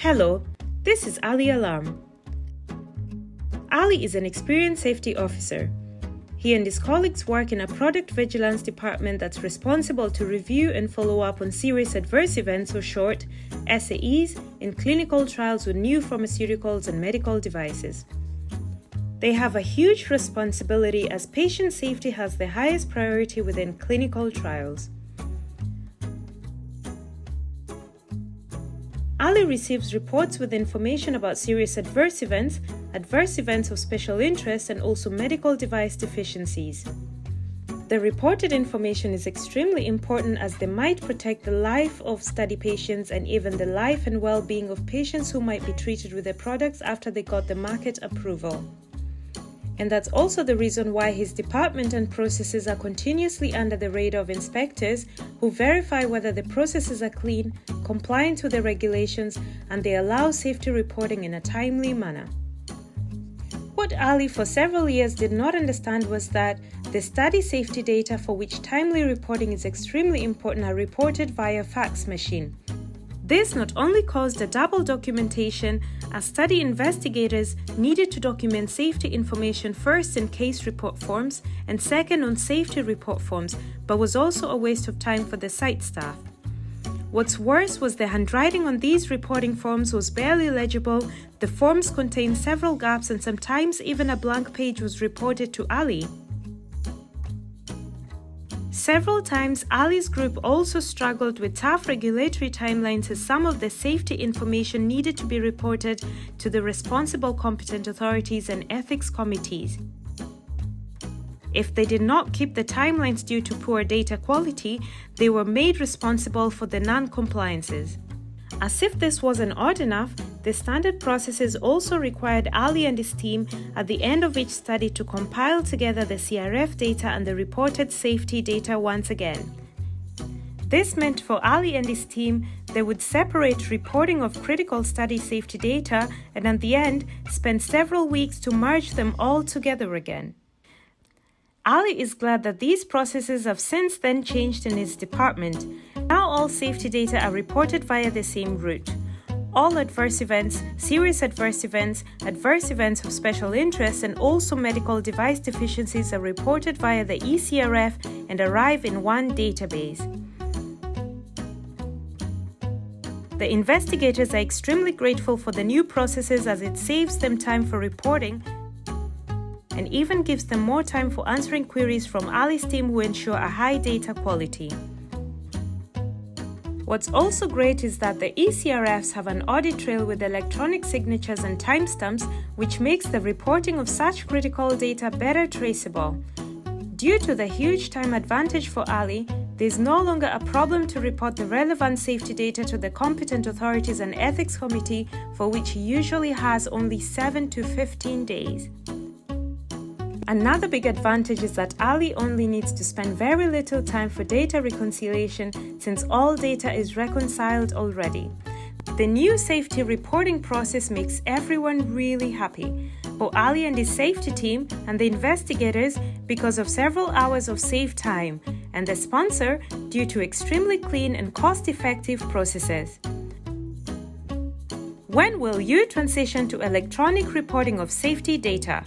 Hello, this is Ali Alarm. Ali is an experienced safety officer. He and his colleagues work in a product vigilance department that's responsible to review and follow up on serious adverse events, or short, SAEs, in clinical trials with new pharmaceuticals and medical devices. They have a huge responsibility as patient safety has the highest priority within clinical trials. Ali receives reports with information about serious adverse events of special interest, and also medical device deficiencies. The reported information is extremely important as they might protect the life of study patients and even the life and well-being of patients who might be treated with the products after they got the market approval. And that's also the reason why his department and processes are continuously under the radar of inspectors who verify whether the processes are clean, compliant with the regulations, and they allow safety reporting in a timely manner. What Ali for several years did not understand was that the study safety data for which timely reporting is extremely important are reported via fax machine. This not only caused a double documentation, as study investigators needed to document safety information first in case report forms and second on safety report forms, but was also a waste of time for the site staff. What's worse was the handwriting on these reporting forms was barely legible, the forms contained several gaps, and sometimes even a blank page was reported to Ali. Several times, Ali's group also struggled with tough regulatory timelines as some of the safety information needed to be reported to the responsible competent authorities and ethics committees. If they did not keep the timelines due to poor data quality, they were made responsible for the non-compliances. As if this wasn't odd enough, the standard processes also required Ali and his team at the end of each study to compile together the CRF data and the reported safety data once again. This meant for Ali and his team, they would separate reporting of critical study safety data and at the end spend several weeks to merge them all together again. Ali is glad that these processes have since then changed in his department. Now all safety data are reported via the same route. All adverse events, serious adverse events of special interest, and also medical device deficiencies are reported via the eCRF and arrive in one database. The investigators are extremely grateful for the new processes as it saves them time for reporting and even gives them more time for answering queries from Ali's team who ensure a high data quality. What's also great is that the eCRFs have an audit trail with electronic signatures and timestamps, which makes the reporting of such critical data better traceable. Due to the huge time advantage for Ali, there is no longer a problem to report the relevant safety data to the competent authorities and ethics committee, for which he usually has only 7 to 15 days. Another big advantage is that Ali only needs to spend very little time for data reconciliation since all data is reconciled already. The new safety reporting process makes everyone really happy. For Ali and his safety team and the investigators because of several hours of saved time, and the sponsor due to extremely clean and cost-effective processes. When will you transition to electronic reporting of safety data?